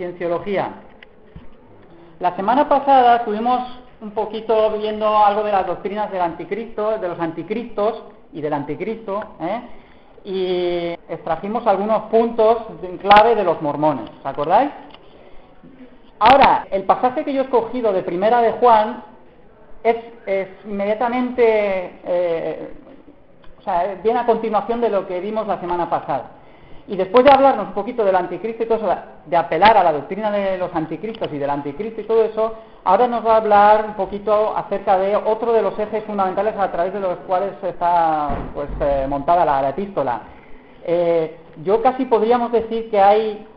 cienciología. La semana pasada estuvimos un poquito viendo algo de las doctrinas del anticristo, de los anticristos y del anticristo, y extrajimos algunos puntos en clave de los mormones, ¿os acordáis? Ahora, el pasaje que yo he escogido de Primera de Juan es inmediatamente, viene a continuación de lo que vimos la semana pasada. Y después de hablarnos un poquito del anticristo y todo eso, de apelar a la doctrina de los anticristos y del anticristo y todo eso, ahora nos va a hablar un poquito acerca de otro de los ejes fundamentales a través de los cuales está montada la epístola. Yo casi podríamos decir que hay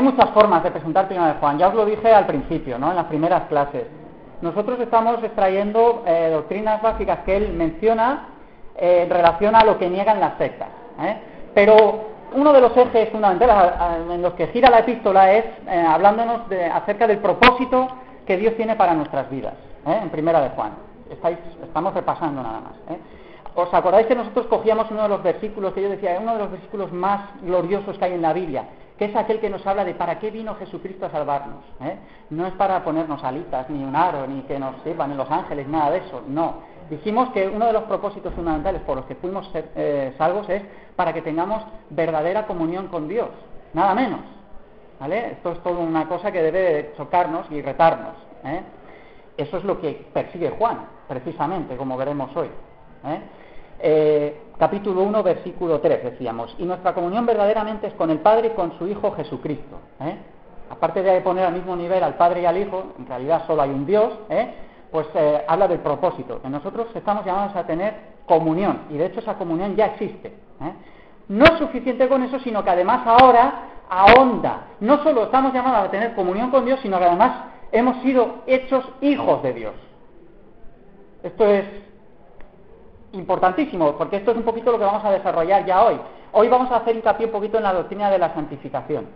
muchas formas de presentar Primera de Juan, ya os lo dije al principio, ¿no? En las primeras clases. Nosotros estamos extrayendo doctrinas básicas que él menciona en relación a lo que niegan las sectas, pero uno de los ejes fundamentales en los que gira la epístola es hablándonos acerca del propósito que Dios tiene para nuestras vidas, en Primera de Juan. Estamos repasando nada más. ¿Os acordáis que nosotros cogíamos uno de los versículos que yo decía, uno de los versículos más gloriosos que hay en la Biblia, que es aquel que nos habla de para qué vino Jesucristo a salvarnos? No es para ponernos alitas, ni un aro, ni que nos sirvan ni los ángeles, nada de eso, no. Dijimos que uno de los propósitos fundamentales por los que fuimos salvos es para que tengamos verdadera comunión con Dios, nada menos, ¿vale? Esto es toda una cosa que debe chocarnos y retarnos, Eso es lo que persigue Juan, precisamente, como veremos hoy, capítulo 1, versículo 3, decíamos, y nuestra comunión verdaderamente es con el Padre y con su Hijo Jesucristo, Aparte de poner al mismo nivel al Padre y al Hijo, en realidad solo hay un Dios, habla del propósito, que nosotros estamos llamados a tener comunión, y de hecho esa comunión ya existe. No es suficiente con eso, sino que además ahora ahonda. No solo estamos llamados a tener comunión con Dios, sino que además hemos sido hechos hijos de Dios. Esto es importantísimo, porque esto es un poquito lo que vamos a desarrollar ya hoy. Hoy vamos a hacer hincapié un poquito en la doctrina de la santificación.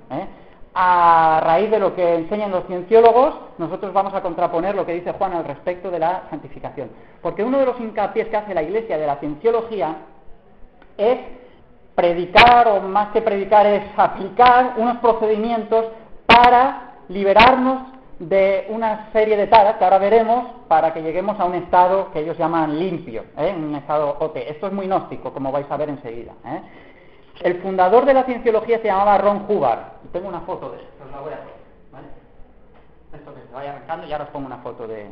A raíz de lo que enseñan los cienciólogos, nosotros vamos a contraponer lo que dice Juan al respecto de la santificación. Porque uno de los hincapiés que hace la Iglesia de la cienciología es predicar, o más que predicar, es aplicar unos procedimientos para liberarnos de una serie de taras que ahora veremos, para que lleguemos a un estado que ellos llaman limpio, un estado OT. Esto es muy gnóstico, como vais a ver enseguida. El fundador de la cienciología se llamaba Ron Hubbard. Tengo una foto de él, os la voy a poner, ¿vale? Esto que se vaya arrancando y ahora os pongo una foto de él.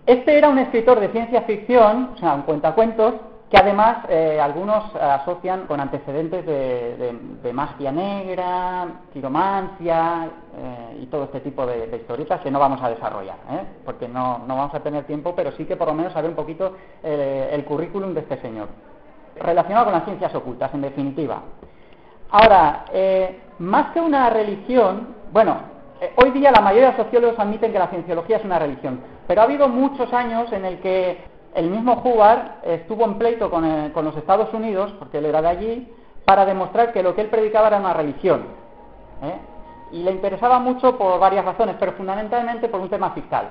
Este era un escritor de ciencia ficción, o sea, un cuentacuentos, que además algunos asocian con antecedentes de magia negra, quiromancia y todo este tipo de historietas que no vamos a desarrollar, porque no vamos a tener tiempo, pero sí que por lo menos saber un poquito el currículum de este señor, relacionado con las ciencias ocultas, en definitiva. Ahora, más que una religión, hoy día la mayoría de sociólogos admiten que la cienciología es una religión, pero ha habido muchos años en el que el mismo Hubbard estuvo en pleito con los Estados Unidos, porque él era de allí, para demostrar que lo que él predicaba era una religión. Y le interesaba mucho por varias razones, pero fundamentalmente por un tema fiscal.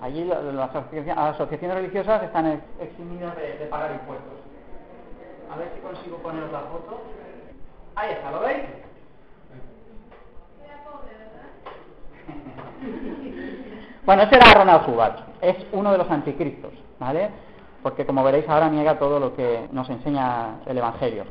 Allí las asociaciones religiosas están eximidas de pagar impuestos. A ver si consigo poneros la foto. Ahí está, ¿lo veis? Bueno, ese era Ronald Hubbard, es uno de los anticristos, ¿vale? Porque como veréis ahora niega todo lo que nos enseña el Evangelio.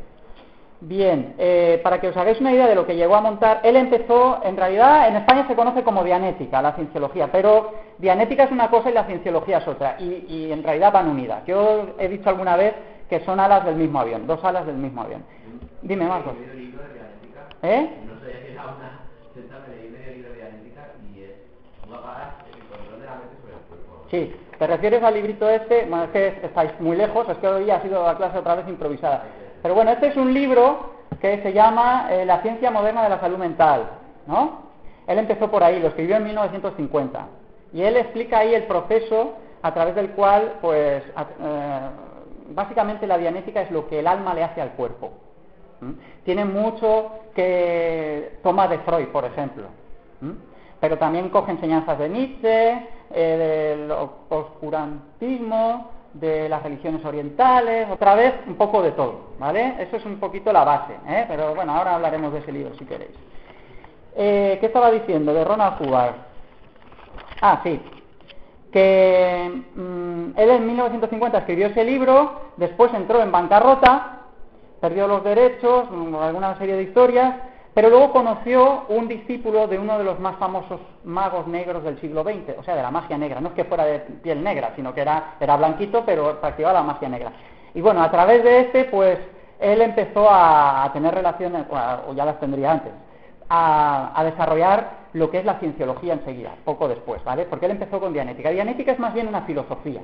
Bien, para que os hagáis una idea de lo que llegó a montar, él empezó, en realidad en España se conoce como dianética, la cienciología, pero dianética es una cosa y la cienciología es otra, y en realidad van unidas. Yo he dicho alguna vez que son alas del mismo avión, dos alas del mismo avión. Dime, Marcos. He leído el libro de dianética, no sabía que era una secta, me leí medio libro de dianética y es una para el control de la mente sobre el cuerpo. Sí, ¿te refieres al librito este? Bueno, es que estáis muy lejos, es que hoy ha sido la clase otra vez improvisada. Pero bueno, este es un libro que se llama La ciencia moderna de la salud mental, ¿no? Él empezó por ahí, lo escribió en 1950. Y él explica ahí el proceso a través del cual, básicamente la dianética es lo que el alma le hace al cuerpo. Tiene mucho que toma de Freud, por ejemplo. Pero también coge enseñanzas de Nietzsche, del oscurantismo, de las religiones orientales, otra vez un poco de todo, ¿vale? Eso es un poquito la base, pero bueno, ahora hablaremos de ese libro si queréis. ¿Qué estaba diciendo de Ronald Hubbard? Ah, sí. Que él en 1950 escribió ese libro, después entró en bancarrota, perdió los derechos, alguna serie de historias, pero luego conoció un discípulo de uno de los más famosos magos negros del siglo XX, o sea, de la magia negra. No es que fuera de piel negra, sino que era blanquito, pero practicaba la magia negra. Y bueno, a través de pues él empezó a tener relaciones, o ya las tendría antes, a desarrollar lo que es la cienciología enseguida, poco después, ¿vale? Porque él empezó con dianética. Dianética es más bien una filosofía,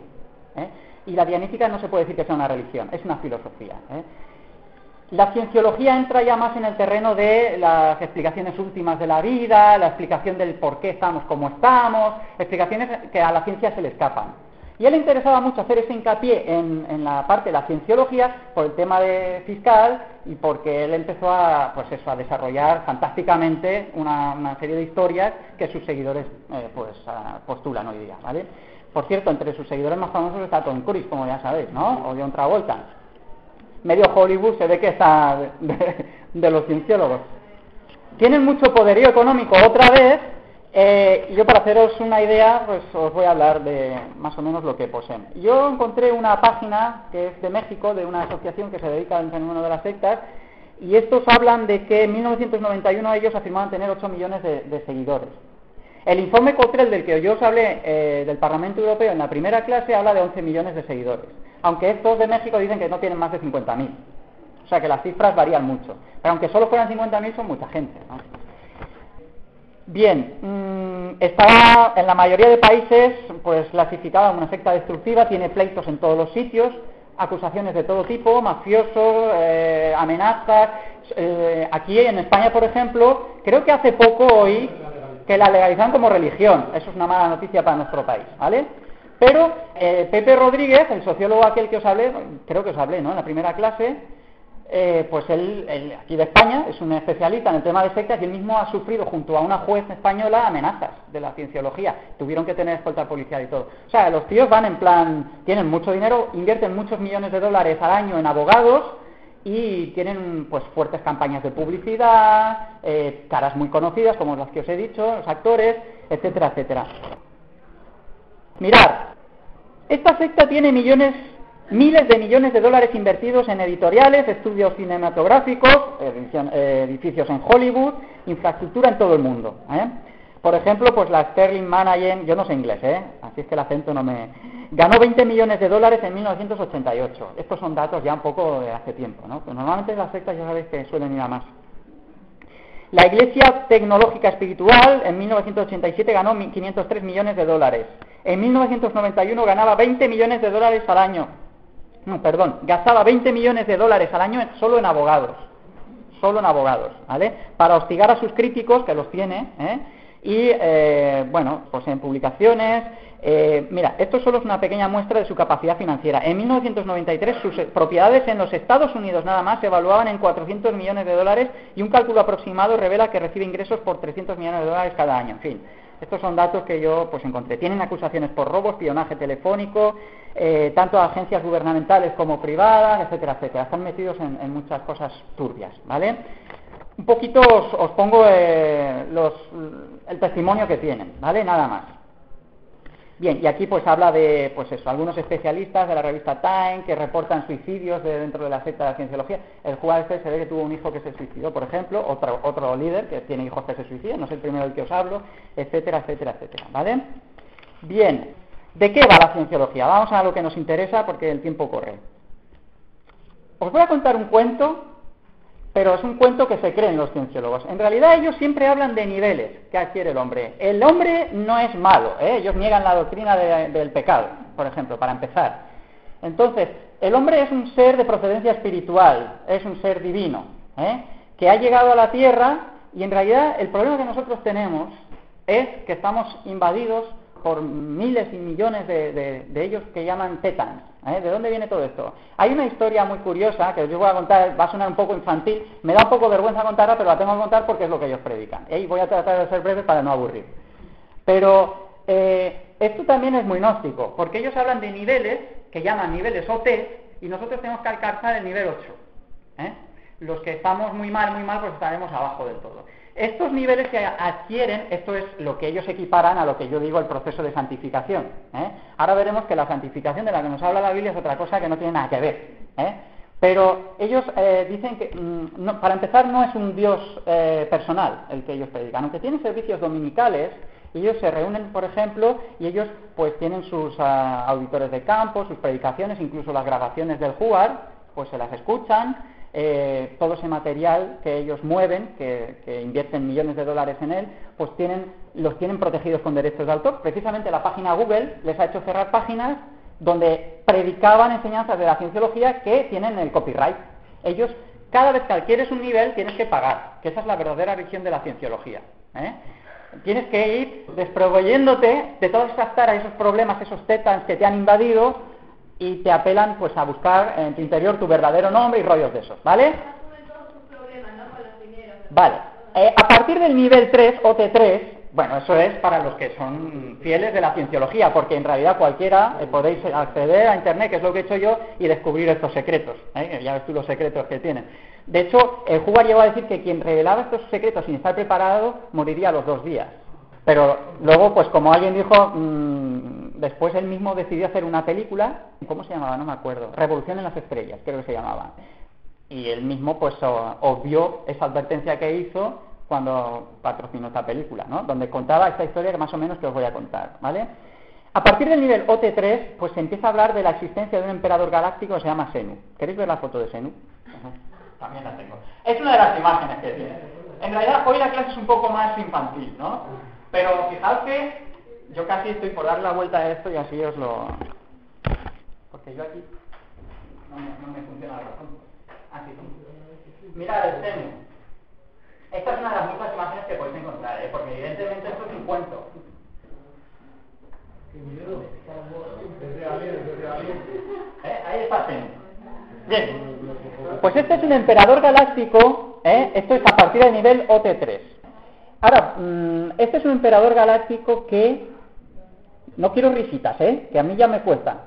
¿eh? Y la dianética no se puede decir que sea una religión, es una filosofía, ¿eh? La cienciología entra ya más en el terreno de las explicaciones últimas de la vida, la explicación del por qué estamos como estamos, explicaciones que a la ciencia se le escapan. Y a él le interesaba mucho hacer ese hincapié en la parte de la cienciología por el tema fiscal y porque él empezó a desarrollar fantásticamente una serie de historias que sus seguidores postulan hoy día, ¿vale? Por cierto, entre sus seguidores más famosos está Tom Cruise, como ya sabéis, ¿no? O John Travolta. Medio Hollywood se ve que está de los cienciólogos. Tienen mucho poderío económico otra vez. Yo, para haceros una idea, pues os voy a hablar de más o menos lo que poseen. Yo encontré una página que es de México, de una asociación que se dedica al fenómeno de las sectas, y estos hablan de que en 1991 ellos afirmaban tener 8 millones de seguidores. El informe Cottrell del que yo os hablé del Parlamento Europeo en la primera clase habla de 11 millones de seguidores, aunque estos de México dicen que no tienen más de 50.000. O sea que las cifras varían mucho, pero aunque solo fueran 50.000 son mucha gente, ¿no? Bien, está en la mayoría de países pues clasificada como una secta destructiva, tiene pleitos en todos los sitios, acusaciones de todo tipo, mafiosos, amenazas. Aquí en España, por ejemplo, creo que hace poco oí que la legalizan como religión. Eso es una mala noticia para nuestro país, ¿vale? Pero Pepe Rodríguez, el sociólogo aquel que os hablé, creo que os hablé, ¿no?, en la primera clase, pues él aquí de España es un especialista en el tema de sectas y él mismo ha sufrido junto a una juez española amenazas de la cienciología. Tuvieron que tener escolta policial y todo. O sea, los tíos van en plan, tienen mucho dinero, invierten muchos millones de dólares al año en abogados y tienen pues fuertes campañas de publicidad, caras muy conocidas como las que os he dicho, los actores, etcétera, etcétera. Mirad, esta secta tiene miles de millones de dólares invertidos en editoriales, estudios cinematográficos, edificios en Hollywood, infraestructura en todo el mundo, ¿eh? Por ejemplo, pues la Sterling Management, yo no sé inglés, así es que el acento no me... Ganó 20 millones de dólares en 1988. Estos son datos ya un poco de hace tiempo, ¿no? Pero normalmente las sectas ya sabéis que suelen ir a más. La Iglesia Tecnológica Espiritual en 1987 ganó 503 millones de dólares. En 1991 ganaba 20 millones de dólares al año. Gastaba 20 millones de dólares al año solo en abogados, ¿vale? Para hostigar a sus críticos, que los tiene, y, pues en publicaciones. Mira, esto solo es una pequeña muestra de su capacidad financiera. En 1993 sus propiedades en los Estados Unidos nada más se evaluaban en 400 millones de dólares y un cálculo aproximado revela que recibe ingresos por 300 millones de dólares cada año. En fin, estos son datos que yo pues encontré. Tienen acusaciones por robo, espionaje telefónico, tanto a agencias gubernamentales como privadas, etcétera, etcétera. Están metidos en muchas cosas turbias, ¿vale? Un poquito os pongo el testimonio que tienen, ¿vale? Nada más. Bien, y aquí pues habla de, pues eso, algunos especialistas de la revista Time que reportan suicidios dentro de la secta de la cienciología. El juez se ve que tuvo un hijo que se suicidó, por ejemplo, otro líder que tiene hijos que se suicidan, no es el primero del que os hablo, etcétera, etcétera, etcétera, ¿vale? Bien, ¿de qué va la cienciología? Vamos a lo que nos interesa porque el tiempo corre. Os voy a contar un cuento, pero es un cuento que se creen los cienciólogos. En realidad ellos siempre hablan de niveles que adquiere el hombre. El hombre no es malo, ellos niegan la doctrina del pecado, por ejemplo, para empezar. Entonces, el hombre es un ser de procedencia espiritual, es un ser divino, que ha llegado a la tierra y en realidad el problema que nosotros tenemos es que estamos invadidos por miles y millones de ellos que llaman tetans. ¿De dónde viene todo esto? Hay una historia muy curiosa que os voy a contar, va a sonar un poco infantil, me da un poco vergüenza contarla, pero la tengo que contar porque es lo que ellos predican. Y voy a tratar de ser breve para no aburrir. Pero esto también es muy gnóstico, porque ellos hablan de niveles que llaman niveles OT y nosotros tenemos que alcanzar el nivel 8. los que estamos muy mal, pues estaremos abajo del todo. Estos niveles que adquieren, esto es lo que ellos equiparan a lo que yo digo el proceso de santificación. Ahora veremos que la santificación de la que nos habla la Biblia es otra cosa que no tiene nada que ver. Pero ellos dicen que, para empezar, no es un Dios personal el que ellos predican. Aunque tienen servicios dominicales, ellos se reúnen, por ejemplo, y ellos pues tienen sus auditores de campo, sus predicaciones, incluso las grabaciones del Juar, pues se las escuchan. Todo ese material que ellos mueven, que invierten millones de dólares en él, pues los tienen protegidos con derechos de autor. Precisamente la página Google les ha hecho cerrar páginas donde predicaban enseñanzas de la cienciología que tienen el copyright. Ellos, cada vez que adquieres un nivel, tienes que pagar, que esa es la verdadera religión de la cienciología. Tienes que ir desproveyéndote de todas esas taras, esos problemas, esos tetans que te han invadido, y te apelan pues a buscar en tu interior tu verdadero nombre y rollos de esos, ¿vale? Vale. A partir del nivel 3, OT3, bueno, eso es para los que son fieles de la cienciología, porque en realidad cualquiera podéis acceder a internet, que es lo que he hecho yo, y descubrir estos secretos, ya ves tú los secretos que tienen. De hecho, el Jugar llegó a decir que quien revelaba estos secretos sin estar preparado moriría a los 2 días. Pero luego, pues como alguien dijo, después él mismo decidió hacer una película, ¿cómo se llamaba? No me acuerdo. Revolución en las estrellas, creo que se llamaba. Y él mismo, pues, obvió esa advertencia que hizo cuando patrocinó esta película, ¿no? Donde contaba esta historia que más o menos que os voy a contar, ¿vale? A partir del nivel OT3, pues se empieza a hablar de la existencia de un emperador galáctico que se llama Senu. ¿Queréis ver la foto de Senu? También la tengo. Es una de las imágenes que tiene. En realidad, hoy la clase es un poco más infantil, ¿no? Pero fijaos que yo casi estoy por dar la vuelta a esto y así os lo... Porque yo aquí no me funciona la razón. Así. Mirad el Senu. Esta es una de las muchas imágenes que podéis encontrar, porque evidentemente esto es un cuento. Ahí está Senu. Bien. Pues este es un emperador galáctico, esto es a partir del nivel OT3. Ahora, este es un emperador galáctico que... No quiero risitas, que a mí ya me cuesta.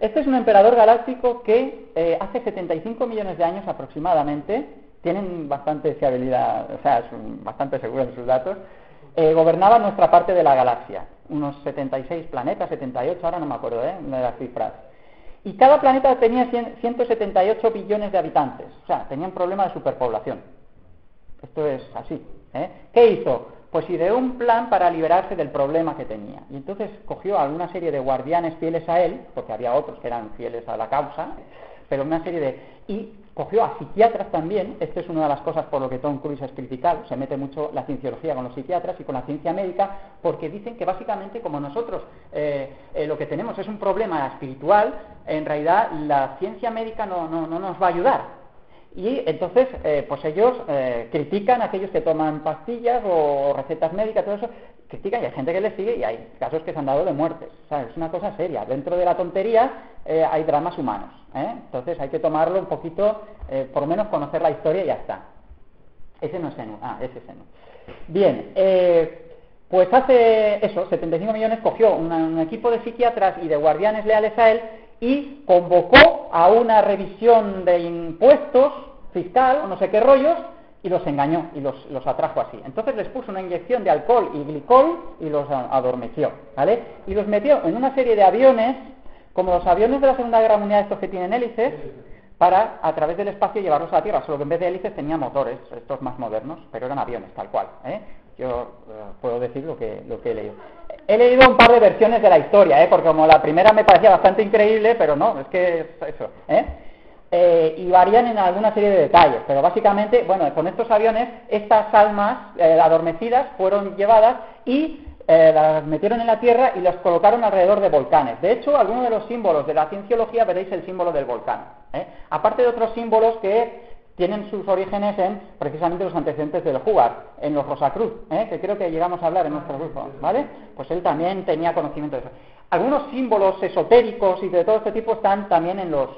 Este es un emperador galáctico que hace 75 millones de años aproximadamente, tienen bastante fiabilidad, o sea, son bastante seguros en sus datos, gobernaba nuestra parte de la galaxia. Unos 76 planetas, 78, ahora no me acuerdo de las cifras. Y cada planeta tenía 178 billones de habitantes, o sea, tenían problema de superpoblación. Esto es así. ¿Qué hizo? Pues ideó un plan para liberarse del problema que tenía. Y entonces cogió a una serie de guardianes fieles a él, porque había otros que eran fieles a la causa, pero una serie de... Y cogió a psiquiatras también. Esta es una de las cosas por lo que Tom Cruise es criticado. Se mete mucho la cienciología con los psiquiatras y con la ciencia médica, porque dicen que básicamente como nosotros lo que tenemos es un problema espiritual, en realidad la ciencia médica no nos va a ayudar. Y entonces, pues ellos critican a aquellos que toman pastillas o recetas médicas, todo eso, critican y hay gente que les sigue y hay casos que se han dado de muertes. O sea, es una cosa seria. Dentro de la tontería hay dramas humanos. Entonces hay que tomarlo un poquito, por lo menos conocer la historia y ya está. Ese no es Senu. Ese es Senu. Bien, pues hace eso, 75 millones, cogió un equipo de psiquiatras y de guardianes leales a él y convocó a una revisión de impuestos fiscal o no sé qué rollos y los engañó y los atrajo así. Entonces les puso una inyección de alcohol y glicol y los adormeció, ¿vale? Y los metió en una serie de aviones, como los aviones de la Segunda Guerra Mundial, estos que tienen hélices, para a través del espacio llevarlos a la Tierra, solo que en vez de hélices tenían motores, estos más modernos, pero eran aviones, tal cual, Yo puedo decir lo que he leído. He leído un par de versiones de la historia, porque como la primera me parecía bastante increíble, pero no, es que es eso, y varían en alguna serie de detalles, pero básicamente, bueno, con estos aviones, estas almas adormecidas fueron llevadas y las metieron en la Tierra y las colocaron alrededor de volcanes. De hecho, algunos de los símbolos de la cienciología veréis el símbolo del volcán, aparte de otros símbolos que tienen sus orígenes en precisamente los antecedentes del Jugar, en los Rosacruz, que creo que llegamos a hablar en nuestro grupo, ¿vale? Pues él también tenía conocimiento de eso. Algunos símbolos esotéricos y de todo este tipo están también en los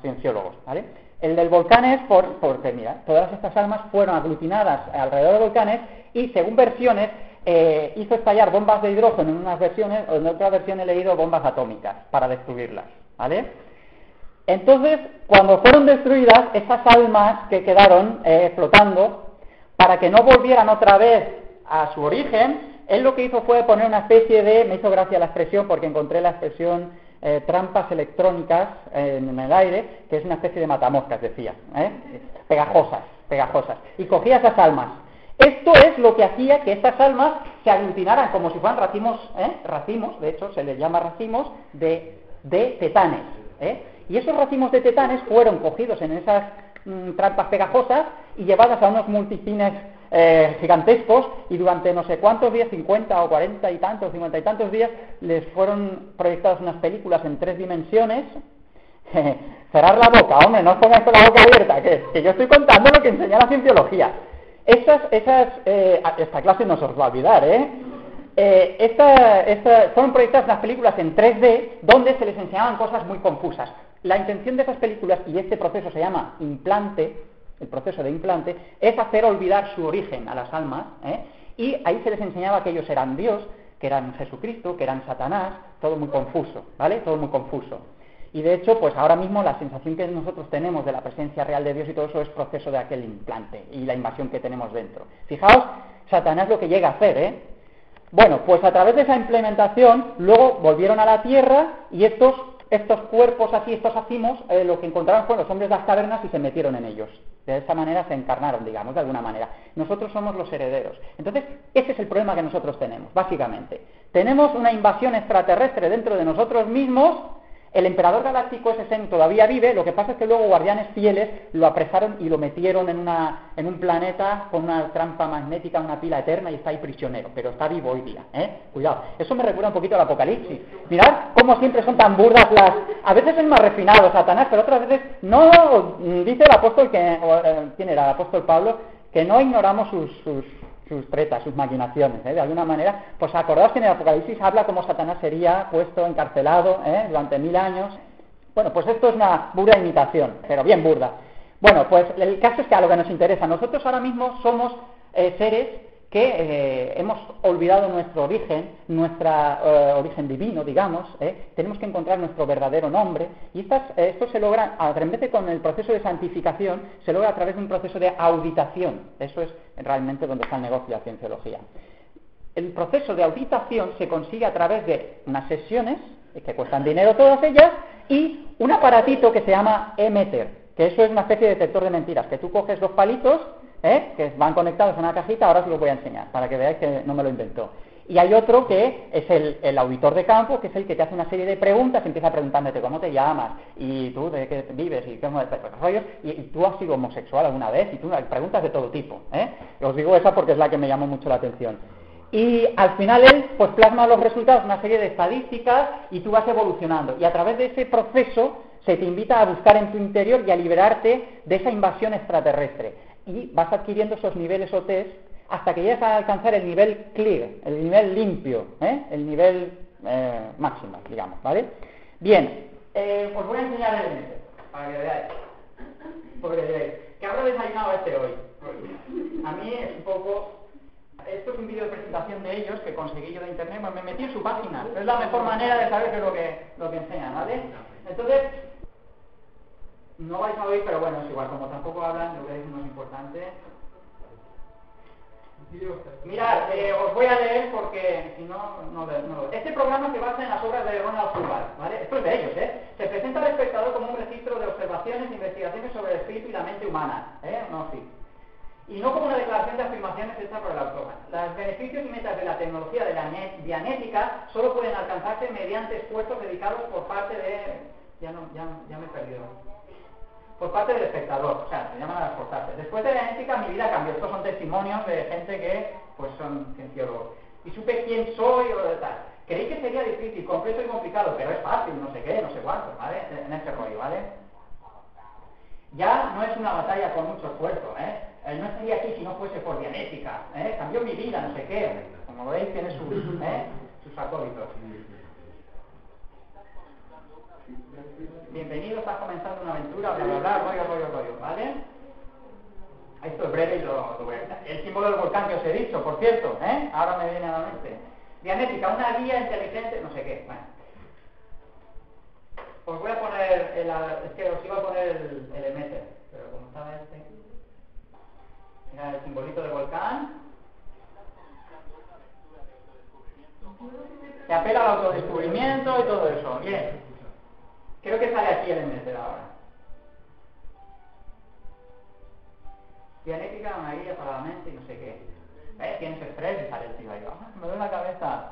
cienciólogos, ¿vale? El del volcán es porque, mira, todas estas almas fueron aglutinadas alrededor de volcanes y, según versiones, hizo estallar bombas de hidrógeno en unas versiones, o en otra versión he leído bombas atómicas para destruirlas, ¿vale? Entonces, cuando fueron destruidas, esas almas que quedaron flotando, para que no volvieran otra vez a su origen, él lo que hizo fue poner una especie de, me hizo gracia la expresión porque encontré la expresión trampas electrónicas en el aire, que es una especie de matamoscas, decía, pegajosas, y cogía esas almas. Esto es lo que hacía que estas almas se aglutinaran como si fueran racimos, de hecho se les llama racimos de tetanes, y esos racimos de tetanes fueron cogidos en esas trampas pegajosas y llevadas a unos multicines gigantescos, y durante no sé cuántos días, 50 o 40 y tantos, 50 y tantos días, les fueron proyectadas unas películas en 3 dimensiones. Cerrar la boca, hombre, no os pongáis con la boca abierta, que yo estoy contando lo que enseña la cienciología. Esta clase no se os va a olvidar, fueron proyectadas unas películas en 3D donde se les enseñaban cosas muy confusas. La intención de esas películas, y este proceso se llama implante, el proceso de implante, es hacer olvidar su origen a las almas, y ahí se les enseñaba que ellos eran Dios, que eran Jesucristo, que eran Satanás, todo muy confuso, ¿vale? Todo muy confuso. Y de hecho, pues ahora mismo la sensación que nosotros tenemos de la presencia real de Dios y todo eso es proceso de aquel implante y la invasión que tenemos dentro. Fijaos, Satanás lo que llega a hacer, Bueno, pues a través de esa implementación, luego volvieron a la Tierra y estos cuerpos así, estos acimos, lo que encontraron fueron los hombres de las cavernas y se metieron en ellos. De esa manera se encarnaron, digamos, de alguna manera. Nosotros somos los herederos. Entonces, ese es el problema que nosotros tenemos, básicamente. Tenemos una invasión extraterrestre dentro de nosotros mismos. El emperador galáctico ese Sen todavía vive, lo que pasa es que luego guardianes fieles lo apresaron y lo metieron en un planeta con una trampa magnética, una pila eterna, y está ahí prisionero, pero está vivo hoy día, Cuidado, eso me recuerda un poquito al Apocalipsis. Mirad cómo siempre son tan burdas a veces es más refinado Satanás, pero otras veces no, dice el apóstol ¿quién era? El apóstol Pablo, que no ignoramos sus tretas, sus maquinaciones, de alguna manera. Pues acordaos que en el Apocalipsis habla cómo Satanás sería puesto, encarcelado, durante 1000 años. Bueno, pues esto es una burda imitación, pero bien burda. Bueno, pues el caso es que a lo que nos interesa, nosotros ahora mismo somos seres que hemos olvidado nuestro origen, origen divino, digamos, tenemos que encontrar nuestro verdadero nombre, y esto se logra, en vez de con el proceso de santificación, se logra a través de un proceso de auditación. Eso es realmente donde está el negocio de la cienciología. El proceso de auditación se consigue a través de unas sesiones, que cuestan dinero todas ellas, y un aparatito que se llama Emeter, que eso es una especie de detector de mentiras, que tú coges 2 palitos, que van conectados a una cajita, ahora os lo voy a enseñar, para que veáis que no me lo inventó. Y hay otro que es el auditor de campo, que es el que te hace una serie de preguntas, empieza preguntándote cómo te llamas, y tú de qué vives, y cómo rollos, y tú has sido homosexual alguna vez, y tú preguntas de todo tipo, Os digo esa porque es la que me llamó mucho la atención. Y al final él pues plasma los resultados, una serie de estadísticas, y tú vas evolucionando. Y a través de ese proceso se te invita a buscar en tu interior y a liberarte de esa invasión extraterrestre. Y vas adquiriendo esos niveles o test hasta que llegas a alcanzar el nivel clear, el nivel limpio, el nivel máximo, digamos, ¿vale? Bien, os voy a enseñar el Emeter, para que veáis. Porque veáis, que habrá desayunado hoy. A mí es un poco... Esto es un vídeo de presentación de ellos que conseguí yo de internet, pues me metí en su página. Es la mejor manera de saber qué es lo que enseñan, ¿vale? Entonces, no vais a oír, pero bueno, es igual, como tampoco hablan, lo que dicen no es importante. Mirad, os voy a leer porque si no lo... Este programa se basa en las obras de Ronald Hubbard, ¿vale? Esto es de ellos, Se presenta al espectador como un registro de observaciones e investigaciones sobre el espíritu y la mente humana, No, sí. Y no como una declaración de afirmaciones hecha por el autor. Los beneficios y metas de la tecnología de la dianética solo pueden alcanzarse mediante esfuerzos dedicados por parte de... Ya me he perdido. Por parte del espectador, o sea, se llaman a las esforzarse. Después de la dianética mi vida cambió. Estos son testimonios de gente que, pues, son cienciólogos. Y supe quién soy o de tal. Creí que sería difícil, complejo y complicado, pero es fácil, no sé qué, no sé cuánto, ¿vale? En ese rollo, ¿vale? Ya no es una batalla con mucho esfuerzo, no estaría aquí si no fuese por dianética, cambió mi vida, no sé qué. Como veis, tiene sus acólitos. Bienvenido, estás comenzando una aventura, bla, bla, bla, rollo, ¿vale? Esto es breve y lo voy a... El símbolo del volcán que os he dicho, por cierto, ahora me viene a la mente. Dianética, una guía inteligente, no sé qué, bueno. Os voy a poner, es que os iba a poner el Emeter, pero como estaba mira el simbolito de volcán. Se apela al autodescubrimiento y todo eso. Bien. Creo que sale aquí el Emeter ahora. Dialéctica, una guía para la mente y no sé qué. Tienes estrés y sale el tío ahí. Me duele la cabeza.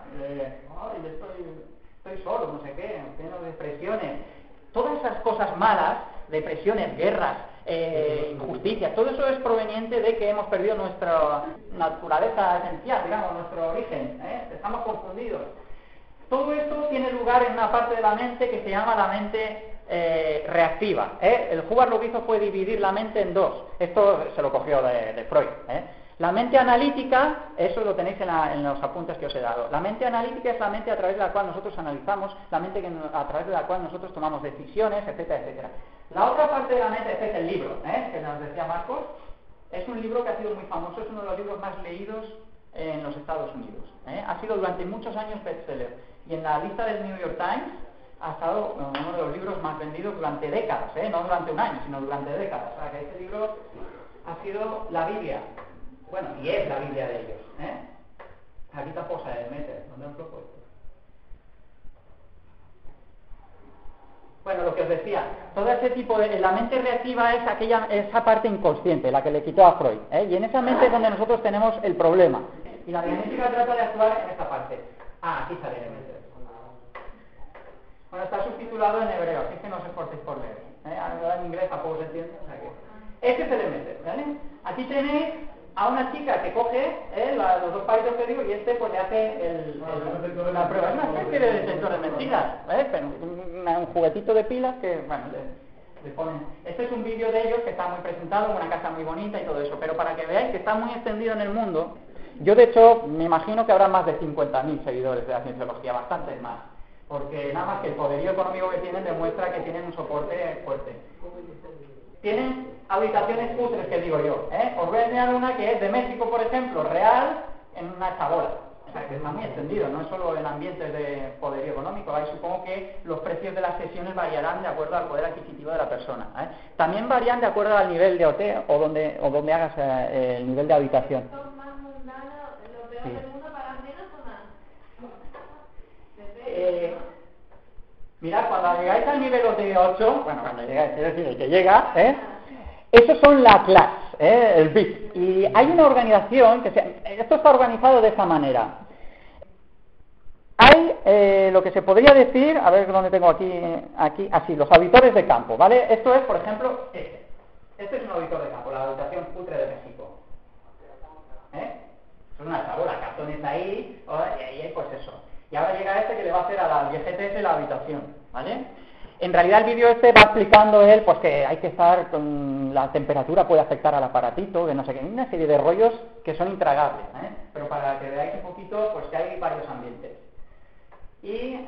Estoy solo, no sé qué. Tengo depresiones. Todas esas cosas malas, depresiones, guerras, injusticias, todo eso es proveniente de que hemos perdido nuestra naturaleza esencial, digamos, nuestro origen. Estamos confundidos. Todo esto tiene lugar en una parte de la mente que se llama la mente reactiva. El Hubbard lo que hizo fue dividir la mente en dos. Esto se lo cogió de Freud. La mente analítica, eso lo tenéis en los apuntes que os he dado. La mente analítica es la mente a través de la cual nosotros analizamos, la mente a través de la cual nosotros tomamos decisiones, etcétera, etcétera. La otra parte de la mente, este es el libro, que nos decía Marcos, es un libro que ha sido muy famoso, es uno de los libros más leídos en los Estados Unidos. Ha sido durante muchos años bestseller. Y en la lista del New York Times ha estado uno de los libros más vendidos durante décadas, no durante un año, sino durante décadas. O sea, que este libro ha sido la Biblia. Bueno, y es la Biblia de ellos. Aquí tampoco sale el Emeter, ¿dónde os lo he puesto? Bueno, lo que os decía, todo ese tipo de... La mente reactiva es esa parte inconsciente, la que le quitó a Freud. Y en esa mente es donde nosotros tenemos el problema. Y la dialéctica trata de actuar en esta parte. Aquí sale el Emeter. Bueno, está subtitulado en hebreo, así que no os esforcéis por leer. En inglés tampoco se entiende. O sea que... Este es el Emeter, ¿vale? Aquí tenéis a una chica que coge los dos palitos que digo y pues le hace la prueba. Es una especie de detector de mentiras, pero un juguetito de pilas que, bueno, le ponen. Este es un vídeo de ellos que está muy presentado, en una casa muy bonita y todo eso, pero para que veáis que está muy extendido en el mundo. Yo, de hecho, me imagino que habrá más de 50.000 seguidores de la cienciología, bastantes más, porque nada más que el poderío económico que tienen demuestra que tienen un soporte fuerte. Tienen habitaciones cutres, que digo yo. Os voy a enseñar una que es de México, por ejemplo, real, en una chabola. O sea, que está muy extendido, no es solo en ambientes de poderío económico. Ahí supongo que los precios de las sesiones variarán de acuerdo al poder adquisitivo de la persona. También varían de acuerdo al nivel de hotel o donde hagas el nivel de habitación. Sí. Mirad, cuando llegáis al nivel de 8, bueno, cuando llegáis, es decir, el que llega, esos son la clase, el BIP. Y hay una organización, esto está organizado de esta manera. Hay lo que se podría decir, a ver dónde tengo aquí, así, los auditores de campo, ¿vale? Esto es, por ejemplo, este es un auditor de campo, la habitación cutre de México. Es una chabola, cartones ahí, y ahí pues eso. Y ahora llega que le va a hacer a la GTS la habitación, ¿vale? En realidad el vídeo va explicando él pues que hay que estar con la temperatura, puede afectar al aparatito, que no sé qué, una serie de rollos que son intragables, pero para que veáis un poquito pues que hay varios ambientes. Y,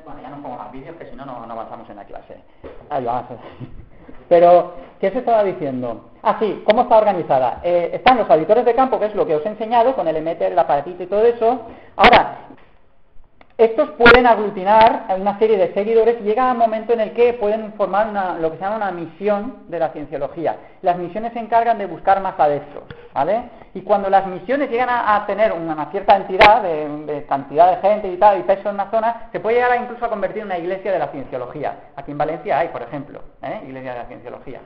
bueno, ya no pongo más vídeos que si no, no avanzamos en la clase. Ahí va. Pero, ¿qué se estaba diciendo? Sí, ¿cómo está organizada? Están los auditores de campo, que es lo que os he enseñado, con el Emeter, el aparatito y todo eso. Ahora, estos pueden aglutinar a una serie de seguidores y llega un momento en el que pueden formar lo que se llama una misión de la cienciología. Las misiones se encargan de buscar más adeptos, ¿vale? Y cuando las misiones llegan a tener una cierta entidad de cantidad de gente y tal, y peso en una zona, se puede llegar incluso a convertir en una iglesia de la cienciología. Aquí en Valencia hay, por ejemplo, iglesia de la cienciología.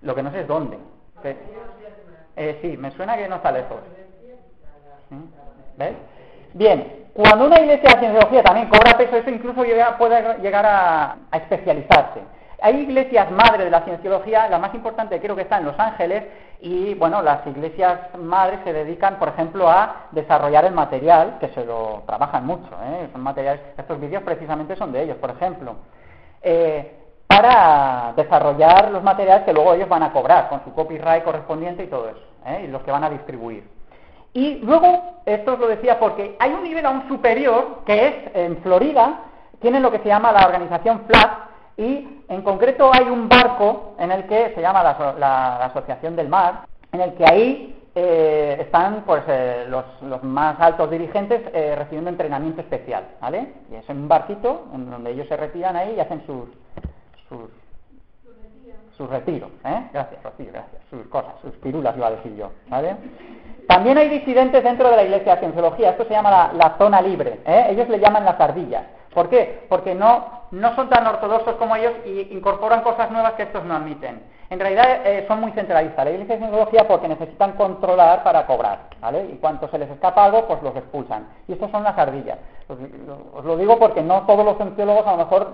Lo que no sé es dónde. Sí, me suena que no está lejos. ¿Ves? Bien, cuando una iglesia de cienciología también cobra peso, eso incluso puede llegar a especializarse. Hay iglesias madres de la cienciología, la más importante creo que está en Los Ángeles, y bueno, las iglesias madres se dedican, por ejemplo, a desarrollar el material, que se lo trabajan mucho, son materiales, estos vídeos precisamente son de ellos, por ejemplo, para desarrollar los materiales que luego ellos van a cobrar, con su copyright correspondiente y todo eso, y los que van a distribuir. Y luego, esto os lo decía porque hay un nivel aún superior, que es en Florida, tienen lo que se llama la organización FLAG, y en concreto hay un barco en el que se llama la Asociación del Mar, en el que ahí están pues los más altos dirigentes recibiendo entrenamiento especial, ¿vale? Y es en un barquito en donde ellos se retiran ahí y hacen sus retiros, gracias Rocío, gracias, sus cosas, sus pirulas iba a decir yo, ¿vale? También hay disidentes dentro de la Iglesia de Cienciología, esto se llama la zona libre, ellos le llaman las ardillas. ¿Por qué? Porque no son tan ortodoxos como ellos y incorporan cosas nuevas que estos no admiten. En realidad son muy centralistas, la Iglesia de Cienciología porque necesitan controlar para cobrar, ¿vale? Y cuando se les escapa algo, pues los expulsan. Y estos son las ardillas. Os lo digo porque no todos los cienciólogos a lo mejor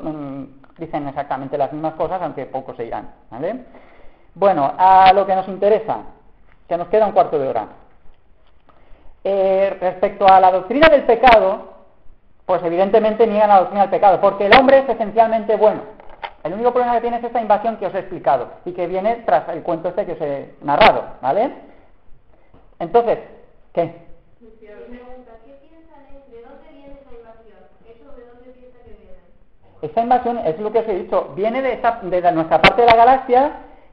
dicen exactamente las mismas cosas, aunque pocos se irán, ¿vale? Bueno, a lo que nos interesa, que nos queda un cuarto de hora. Respecto a la doctrina del pecado, pues evidentemente niegan la doctrina del pecado, porque el hombre es esencialmente bueno. El único problema que tiene es esta invasión que os he explicado y que viene tras el cuento este que os he narrado, ¿vale? Entonces, ¿qué? Mi pregunta, ¿qué piensan? ¿De dónde viene esa invasión? ¿Eso de dónde piensa que viene? Esta invasión es lo que os he dicho, viene de nuestra parte de la galaxia,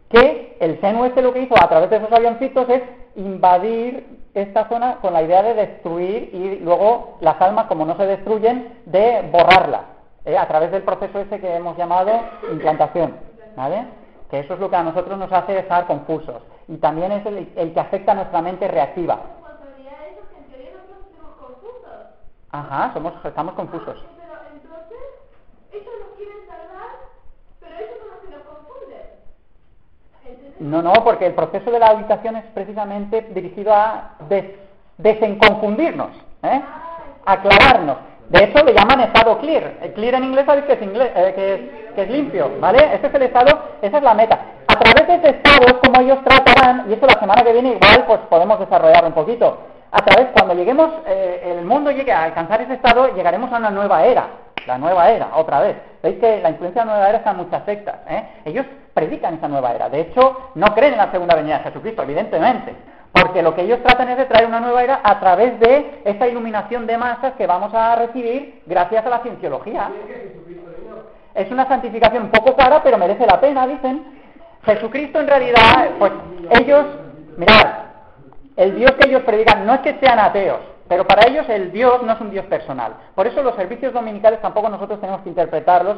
que el Xenu este lo que hizo a través de esos avioncitos es invadir esta zona con la idea de destruir y luego las almas, como no se destruyen, de borrarlas, a través del proceso ese que hemos llamado implantación, ¿vale? Que eso es lo que a nosotros nos hace estar confusos y también es el que afecta a nuestra mente reactiva. ¿Responsabilidad de eso que en teoría nosotros estamos confusos? Ajá, estamos confusos. Pero entonces, ellos nos quieren salvar, pero ellos son los que nos confunden. ¿Entendés? No, porque el proceso de la habitación es precisamente dirigido a desenconfundirnos, aclararnos. De hecho, le llaman estado clear. El clear en inglés sabéis que es limpio, ¿vale? Ese es el estado, esa es la meta. A través de ese estado es como ellos tratarán, y esto la semana que viene igual pues podemos desarrollarlo un poquito. A través, cuando lleguemos, el mundo llegue a alcanzar ese estado, llegaremos a una nueva era. La nueva era, otra vez. Veis que la influencia de la nueva era está en muchas sectas, Ellos predican esa nueva era. De hecho, no creen en la segunda venida de Jesucristo, evidentemente. Porque lo que ellos tratan es de traer una nueva era a través de esa iluminación de masas que vamos a recibir gracias a la cienciología. Es una santificación un poco cara, pero merece la pena, dicen. Jesucristo en realidad, pues ellos, mirad, el Dios que ellos predican no es que sean ateos, pero para ellos el Dios no es un Dios personal. Por eso los servicios dominicales tampoco nosotros tenemos que interpretarlos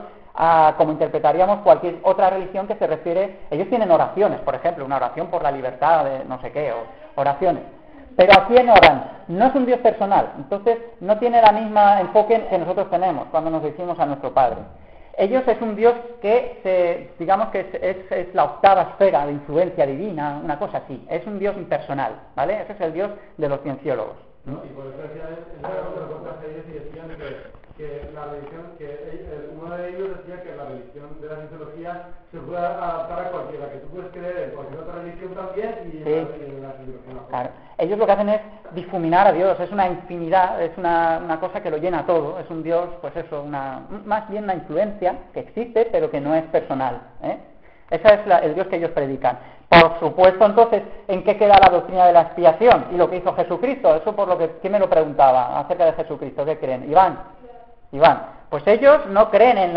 como interpretaríamos cualquier otra religión que se refiere. Ellos tienen oraciones, por ejemplo, una oración por la libertad de no sé qué, o oraciones. Pero ¿a quién oran? No es un Dios personal, entonces no tiene la misma enfoque que nosotros tenemos cuando nos dirigimos a nuestro Padre. Ellos es un Dios que digamos que es la octava esfera de influencia divina, una cosa así. Es un Dios impersonal, ¿vale? Ese es el Dios de los cienciólogos. ¿No? Y por eso decían y decían que la religión, uno de ellos decía que la religión de la cienciología se puede adaptar a cualquiera, que tú puedes creer en cualquier otra religión también y en la cienciología no. Claro. Ellos lo que hacen es difuminar a Dios, es una infinidad, es una cosa que lo llena todo, es un Dios, pues eso, más bien una influencia que existe pero que no es personal, Ese es el Dios que ellos predican. Por supuesto, entonces, ¿en qué queda la doctrina de la expiación? Y lo que hizo Jesucristo, eso por lo que, ¿quién me lo preguntaba acerca de Jesucristo? ¿Qué creen? Iván, pues ellos no creen en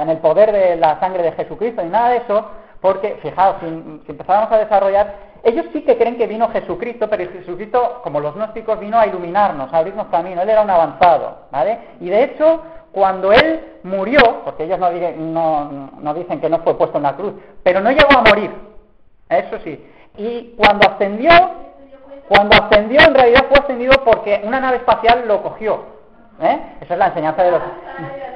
el poder de la sangre de Jesucristo ni nada de eso, porque, fijaos, si empezáramos a desarrollar, ellos sí que creen que vino Jesucristo, pero Jesucristo, como los gnósticos, vino a iluminarnos, a abrirnos camino, él era un avanzado, ¿vale? Y de hecho, cuando él murió, porque ellos no dicen que no fue puesto en la cruz, pero no llegó a morir, eso sí, y cuando ascendió en realidad fue ascendido porque una nave espacial lo cogió, Esa es la enseñanza de los...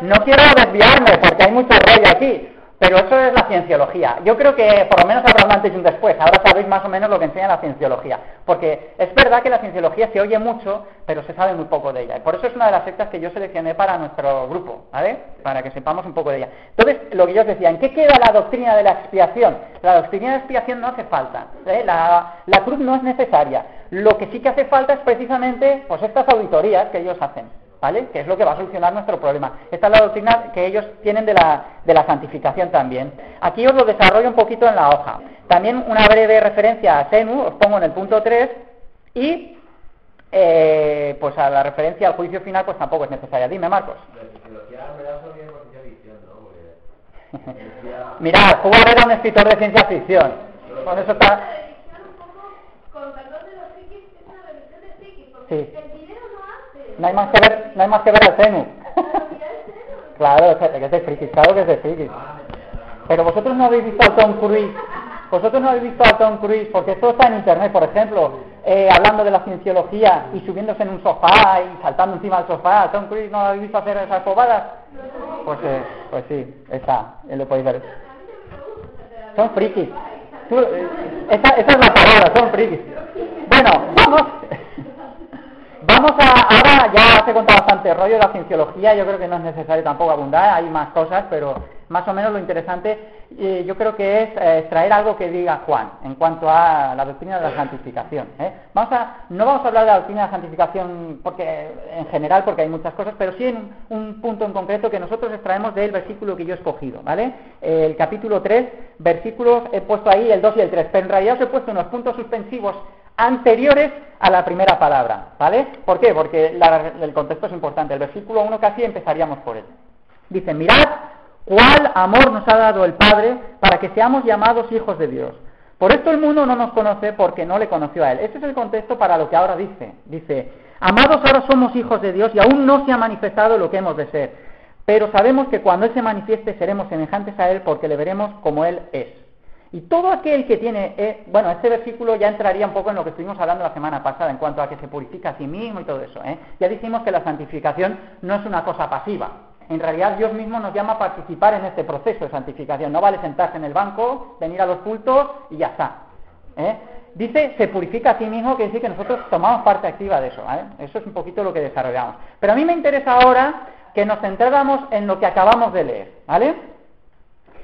No quiero desviarme porque hay mucho rollo aquí, pero eso es la cienciología. Yo creo que por lo menos habrá un antes y un después. Ahora sabéis más o menos lo que enseña la cienciología. Porque es verdad que la cienciología se oye mucho, pero se sabe muy poco de ella. Y por eso es una de las sectas que yo seleccioné para nuestro grupo, ¿vale? Para que sepamos un poco de ella. Entonces, lo que yo os decía, ¿en qué queda la doctrina de la expiación? La doctrina de la expiación no hace falta, la cruz no es necesaria. Lo que sí que hace falta es precisamente pues estas auditorías que ellos hacen, ¿vale? Que es lo que va a solucionar nuestro problema. Esta es la doctrina que ellos tienen de la santificación también. Aquí os lo desarrollo un poquito en la hoja. También una breve referencia a Xenu, os pongo en el punto 3, y pues a la referencia al juicio final pues tampoco es necesaria. Dime, Marcos. Mirad, Hubbard era un escritor de ciencia ficción. Con eso está... Con perdón de los frikis es una religión de frikis, porque Sí. el dinero no hace. No hay más que ver al CENU. La realidad es cero. Claro, que es de frikis, claro que es de frikis. Pero vosotros no habéis visto a Tom Cruise. Vosotros no habéis visto a Tom Cruise, porque esto está en internet, por ejemplo, hablando de la cienciología y subiéndose en un sofá y saltando encima del sofá. ¿Tom Cruise no habéis visto hacer esas bobadas? Pues sí, lo podéis ver. Son frikis. Esa es la palabra, son frikis. Bueno, vamos ahora ya os he contado bastante rollo de la cienciología, yo creo que no es necesario tampoco abundar, hay más cosas, pero más o menos lo interesante yo creo que es extraer algo que diga Juan en cuanto a la doctrina de la santificación. No vamos a hablar de la doctrina de la santificación en general, porque hay muchas cosas, pero sí en un punto en concreto que nosotros extraemos del versículo que yo he escogido, ¿vale? El capítulo 3, versículos, he puesto ahí el 2 y el 3, pero en realidad os he puesto unos puntos suspensivos anteriores a la primera palabra, ¿vale? ¿Por qué? Porque el contexto es importante. El versículo 1 casi empezaríamos por él. Dice, mirad cuál amor nos ha dado el Padre para que seamos llamados hijos de Dios. Por esto el mundo no nos conoce porque no le conoció a Él. Este es el contexto para lo que ahora dice. Dice, amados, ahora somos hijos de Dios y aún no se ha manifestado lo que hemos de ser. Pero sabemos que cuando Él se manifieste seremos semejantes a Él porque le veremos como Él es. Y todo aquel que tiene, este versículo ya entraría un poco en lo que estuvimos hablando la semana pasada en cuanto a que se purifica a sí mismo y todo eso. Ya dijimos que la santificación no es una cosa pasiva. En realidad Dios mismo nos llama a participar en este proceso de santificación. No vale sentarse en el banco, venir a los cultos y ya está. Dice, se purifica a sí mismo, que dice que nosotros tomamos parte activa de eso. Eso es un poquito lo que desarrollamos. Pero a mí me interesa ahora que nos centráramos en lo que acabamos de leer, ¿vale?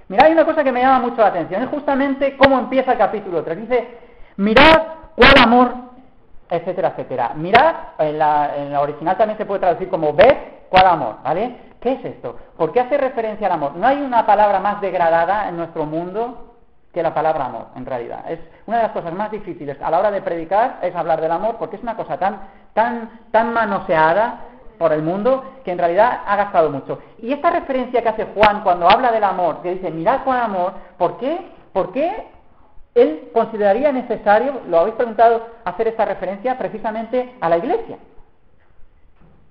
Mirad, hay una cosa que me llama mucho la atención, es justamente cómo empieza el capítulo 3. Dice, mirad cuál amor, etcétera, etcétera. Mirad, en la original también se puede traducir como ved cuál amor, ¿vale? ¿Qué es esto? ¿Por qué hace referencia al amor? No hay una palabra más degradada en nuestro mundo que la palabra amor, en realidad. Es una de las cosas más difíciles a la hora de predicar, es hablar del amor, porque es una cosa tan manoseada por el mundo, que en realidad ha gastado mucho. Y esta referencia que hace Juan cuando habla del amor, que dice, mirad cuál amor, ¿por qué él consideraría necesario, lo habéis preguntado, hacer esta referencia precisamente a la Iglesia?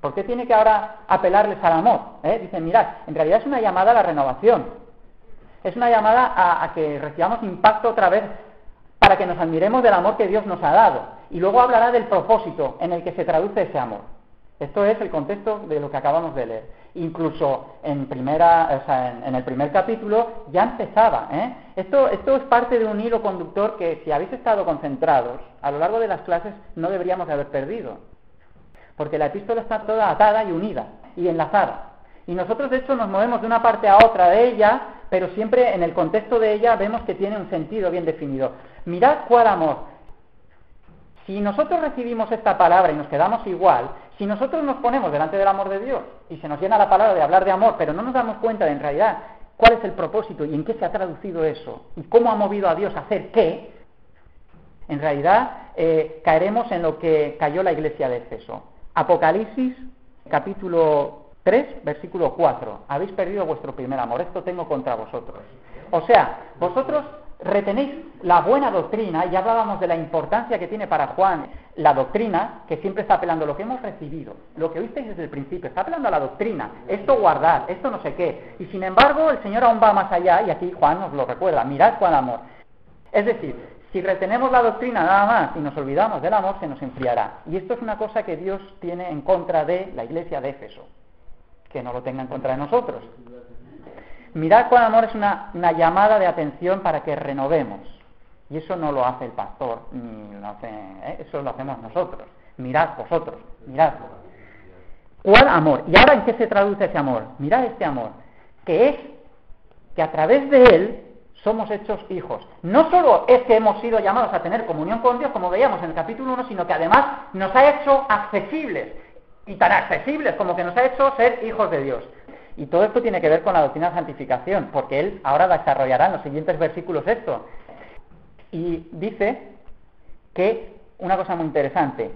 ¿Por qué tiene que ahora apelarles al amor? Dice, mirad, en realidad es una llamada a la renovación. Es una llamada a que recibamos impacto otra vez para que nos admiremos del amor que Dios nos ha dado. Y luego hablará del propósito en el que se traduce ese amor. Esto es el contexto de lo que acabamos de leer. Incluso en el primer capítulo ya empezaba. Esto es parte de un hilo conductor que, si habéis estado concentrados a lo largo de las clases, no deberíamos de haber perdido. Porque la epístola está toda atada y unida y enlazada. Y nosotros, de hecho, nos movemos de una parte a otra de ella, pero siempre en el contexto de ella vemos que tiene un sentido bien definido. Mirad cuál amor. Si nosotros recibimos esta palabra y nos quedamos igual, si nosotros nos ponemos delante del amor de Dios y se nos llena la palabra de hablar de amor, pero no nos damos cuenta de en realidad cuál es el propósito y en qué se ha traducido eso y cómo ha movido a Dios a hacer qué, en realidad caeremos en lo que cayó la iglesia de Éfeso. Apocalipsis, capítulo 3, versículo 4. Habéis perdido vuestro primer amor, esto tengo contra vosotros. O sea, vosotros retenéis la buena doctrina, y hablábamos de la importancia que tiene para Juan la doctrina, que siempre está apelando a lo que hemos recibido, lo que oísteis desde el principio, está apelando a la doctrina, esto guardar, esto no sé qué, y sin embargo el Señor aún va más allá, y aquí Juan nos lo recuerda, mirad cuál amor. Es decir, si retenemos la doctrina nada más y nos olvidamos del amor, se nos enfriará, y esto es una cosa que Dios tiene en contra de la iglesia de Éfeso, que no lo tenga en contra de nosotros. Mirad cuál amor es una llamada de atención para que renovemos. Y eso no lo hace el pastor, ni lo hace, eso lo hacemos nosotros. Mirad vosotros, mirad. ¿Cuál amor? ¿Y ahora en qué se traduce ese amor? Mirad este amor, que es que a través de él somos hechos hijos. No solo es que hemos sido llamados a tener comunión con Dios, como veíamos en el capítulo 1, sino que además nos ha hecho accesibles. Y tan accesibles como que nos ha hecho ser hijos de Dios. Y todo esto tiene que ver con la doctrina de santificación, porque él ahora desarrollará en los siguientes versículos esto. Y dice que, una cosa muy interesante,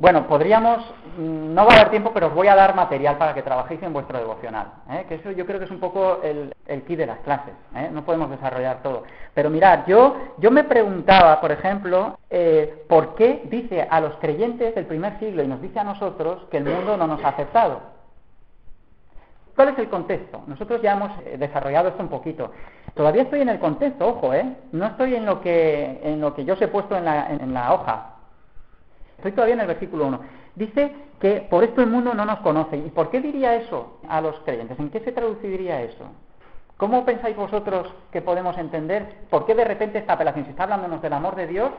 Bueno, podríamos, no va a haber tiempo, pero os voy a dar material para que trabajéis en vuestro devocional, que eso yo creo que es un poco el key de las clases, no podemos desarrollar todo. Pero mirad, yo me preguntaba, por ejemplo, ¿por qué dice a los creyentes del primer siglo y nos dice a nosotros que el mundo no nos ha aceptado? ¿Cuál es el contexto? Nosotros ya hemos desarrollado esto un poquito. Todavía estoy en el contexto, ojo, no estoy en lo que yo os he puesto en la hoja. Estoy todavía en el versículo 1. Dice que por esto el mundo no nos conoce. ¿Y por qué diría eso a los creyentes? ¿En qué se traduciría eso? ¿Cómo pensáis vosotros que podemos entender por qué de repente esta apelación? Si está hablándonos del amor de Dios,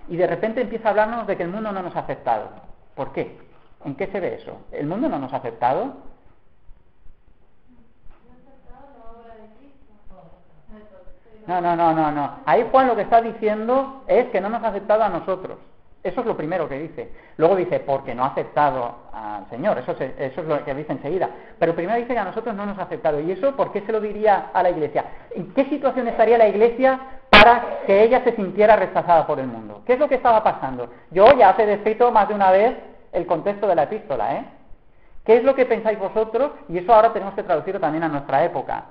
y de repente empieza a hablarnos de que el mundo no nos ha aceptado. ¿Por qué? ¿En qué se ve eso? ¿El mundo no nos ha aceptado? No. Ahí Juan lo que está diciendo es que no nos ha aceptado a nosotros. Eso es lo primero que dice. Luego dice, porque no ha aceptado al Señor. Eso es lo que dice enseguida. Pero primero dice que a nosotros no nos ha aceptado. ¿Y eso por qué se lo diría a la Iglesia? ¿En qué situación estaría la Iglesia para que ella se sintiera rechazada por el mundo? ¿Qué es lo que estaba pasando? Yo ya os he descrito más de una vez el contexto de la epístola, ¿Qué es lo que pensáis vosotros? Y eso ahora tenemos que traducirlo también a nuestra época,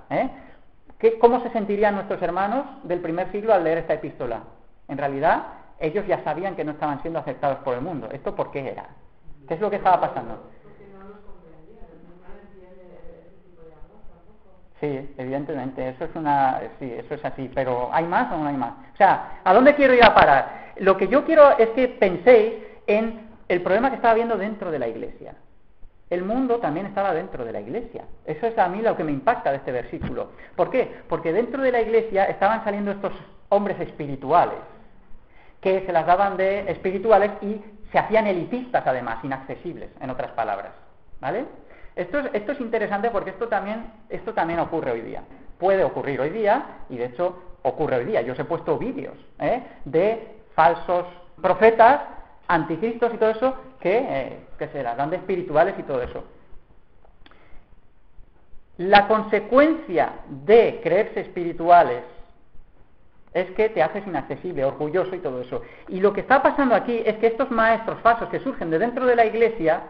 ¿Cómo se sentirían nuestros hermanos del primer siglo al leer esta epístola? En realidad, ellos ya sabían que no estaban siendo aceptados por el mundo. ¿Esto por qué era? ¿Qué es lo que estaba pasando? Porque no los comprendían, no entienden ese tipo de amor tampoco. Sí, evidentemente, eso es así, pero ¿hay más o no hay más? O sea, ¿a dónde quiero ir a parar? Lo que yo quiero es que penséis en el problema que estaba habiendo dentro de la Iglesia. El mundo también estaba dentro de la Iglesia. Eso es a mí lo que me impacta de este versículo. ¿Por qué? Porque dentro de la Iglesia estaban saliendo estos hombres espirituales, que se las daban de espirituales y se hacían elitistas además, inaccesibles, en otras palabras, ¿vale? Esto es interesante porque esto también ocurre hoy día. Puede ocurrir hoy día, y de hecho ocurre hoy día. Yo os he puesto vídeos de falsos profetas, anticristos y todo eso, que se las dan de espirituales y todo eso. La consecuencia de creerse espirituales es que te haces inaccesible, orgulloso y todo eso. Y lo que está pasando aquí es que estos maestros falsos que surgen de dentro de la Iglesia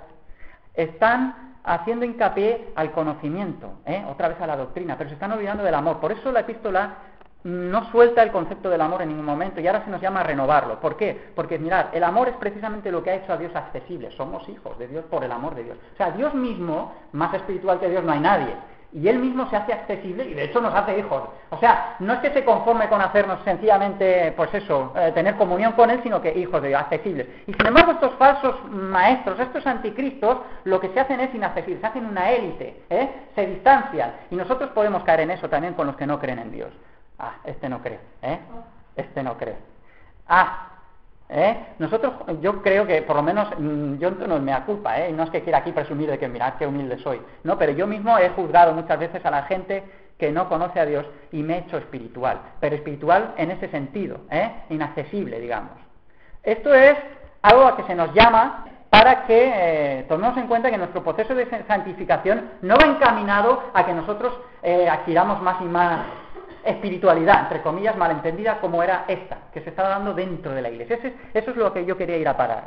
están haciendo hincapié al conocimiento, otra vez a la doctrina, pero se están olvidando del amor. Por eso la epístola no suelta el concepto del amor en ningún momento y ahora se nos llama a renovarlo. ¿Por qué? Porque mirad, el amor es precisamente lo que ha hecho a Dios accesible. Somos hijos de Dios por el amor de Dios. O sea, Dios mismo, más espiritual que Dios no hay nadie. Y Él mismo se hace accesible y de hecho nos hace hijos. O sea, no es que se conforme con hacernos sencillamente, tener comunión con Él, sino que hijos de Dios, accesibles. Y sin embargo estos falsos maestros, estos anticristos, lo que se hacen es inaccesibles, se hacen una élite, se distancian. Y nosotros podemos caer en eso también con los que no creen en Dios. Este no cree, este no cree. Nosotros, yo creo que por lo menos, yo no es mea culpa, y no es que quiera aquí presumir de que mirad qué humilde soy, no, pero yo mismo he juzgado muchas veces a la gente que no conoce a Dios y me he hecho espiritual, pero espiritual en ese sentido, inaccesible, digamos. Esto es algo a que se nos llama para que tomemos en cuenta que nuestro proceso de santificación no va encaminado a que nosotros adquiramos más y más espiritualidad, entre comillas, malentendida, como era esta, que se estaba dando dentro de la Iglesia. Eso es lo que yo quería ir a parar.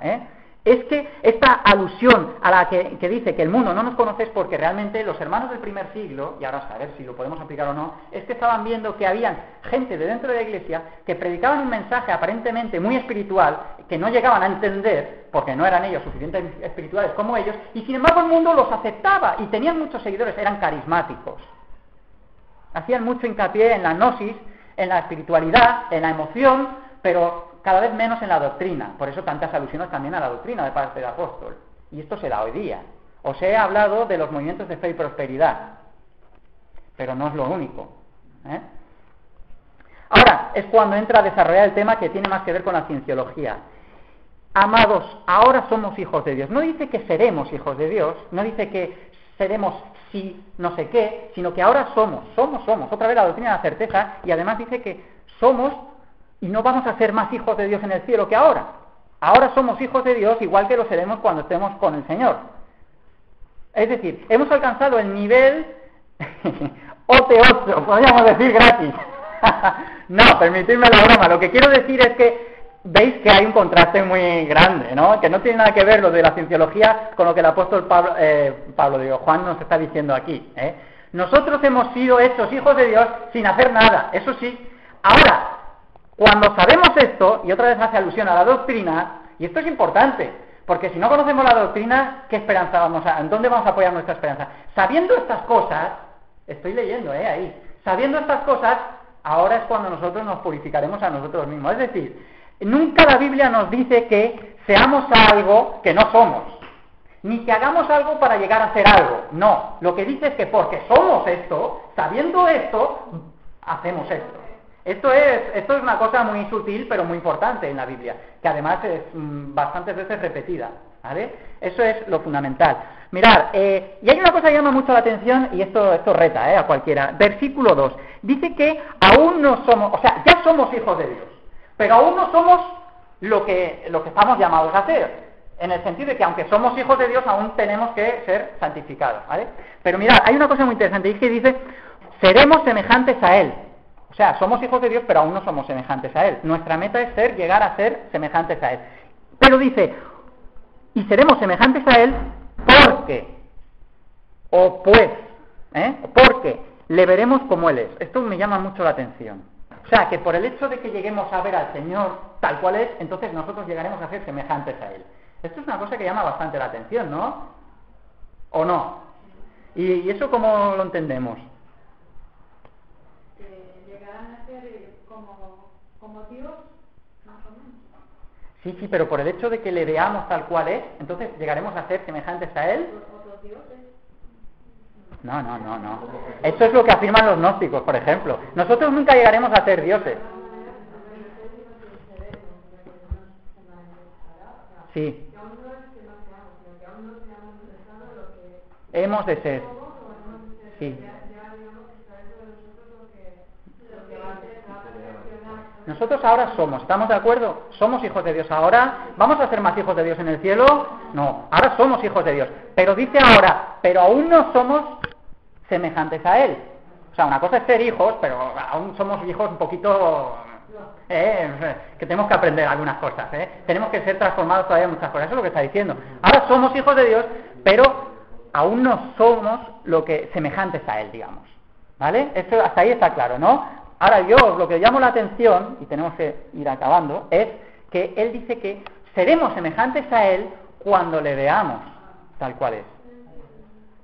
Es que esta alusión a la que dice que el mundo no nos conoce es porque realmente los hermanos del primer siglo, y ahora a ver si lo podemos aplicar o no, es que estaban viendo que habían gente de dentro de la Iglesia que predicaban un mensaje aparentemente muy espiritual, que no llegaban a entender, porque no eran ellos suficientemente espirituales como ellos, y sin embargo el mundo los aceptaba y tenían muchos seguidores, eran carismáticos. Hacían mucho hincapié en la gnosis, en la espiritualidad, en la emoción, pero cada vez menos en la doctrina. Por eso tantas alusiones también a la doctrina de parte del apóstol. Y esto se da hoy día. Os he hablado de los movimientos de fe y prosperidad, pero no es lo único. Ahora es cuando entra a desarrollar el tema que tiene más que ver con la cienciología. Amados, ahora somos hijos de Dios. No dice que seremos hijos de Dios, no dice que seremos si no sé qué, sino que ahora somos. Otra vez la doctrina de la certeza, y además dice que somos y no vamos a ser más hijos de Dios en el cielo que ahora. Ahora somos hijos de Dios igual que lo seremos cuando estemos con el Señor. Es decir, hemos alcanzado el nivel OT8, podríamos decir gratis. No, permitidme la broma. Lo que quiero decir es que veis que hay un contraste muy grande, ¿no? Que no tiene nada que ver lo de la cienciología con lo que el apóstol Juan nos está diciendo aquí, ¿eh? Nosotros hemos sido hechos hijos de Dios sin hacer nada, eso sí. Ahora, cuando sabemos esto, y otra vez hace alusión a la doctrina, y esto es importante, porque si no conocemos la doctrina, ¿qué esperanza ¿en dónde vamos a apoyar nuestra esperanza? Sabiendo estas cosas, estoy leyendo, ahí, sabiendo estas cosas, ahora es cuando nosotros nos purificaremos a nosotros mismos. Es decir, nunca la Biblia nos dice que seamos algo que no somos, ni que hagamos algo para llegar a ser algo. No, lo que dice es que porque somos esto, sabiendo esto, hacemos esto. Esto es una cosa muy sutil, pero muy importante en la Biblia, que además es bastantes veces repetida, ¿vale? Eso es lo fundamental. Mirad, y hay una cosa que llama mucho la atención, y esto reta, a cualquiera. Versículo 2, dice que aún no somos, o sea, ya somos hijos de Dios, pero aún no somos lo que estamos llamados a ser, en el sentido de que aunque somos hijos de Dios, aún tenemos que ser santificados, ¿vale? Pero mirad, hay una cosa muy interesante, y es que dice, seremos semejantes a Él. O sea, somos hijos de Dios, pero aún no somos semejantes a Él. Nuestra meta es llegar a ser semejantes a Él. Pero dice, y seremos semejantes a Él porque, o pues, porque le veremos como Él es. Esto me llama mucho la atención. O sea, que por el hecho de que lleguemos a ver al Señor tal cual es, entonces nosotros llegaremos a ser semejantes a Él. Esto es una cosa que llama bastante la atención, ¿no? ¿O no? ¿Y eso cómo lo entendemos? Llegarán a ser como Dios, más o menos. Sí, pero por el hecho de que le veamos tal cual es, entonces llegaremos a ser semejantes a Él. ¿Otros dioses? No. Esto es lo que afirman los gnósticos, por ejemplo. Nosotros nunca llegaremos a ser dioses. Sí. Hemos de ser. Sí. Nosotros ahora somos, ¿estamos de acuerdo? Somos hijos de Dios ahora. ¿Vamos a ser más hijos de Dios en el cielo? No, ahora somos hijos de Dios. Pero dice ahora, pero aún no somos semejantes a Él. O sea, una cosa es ser hijos, pero aún somos hijos un poquito... que tenemos que aprender algunas cosas, tenemos que ser transformados todavía en muchas cosas. Eso es lo que está diciendo. Ahora somos hijos de Dios, pero aún no somos semejantes a Él, digamos. ¿Vale? Eso hasta ahí está claro, ¿no? Ahora yo lo que llamo la atención, y tenemos que ir acabando, es que Él dice que seremos semejantes a Él cuando le veamos tal cual es.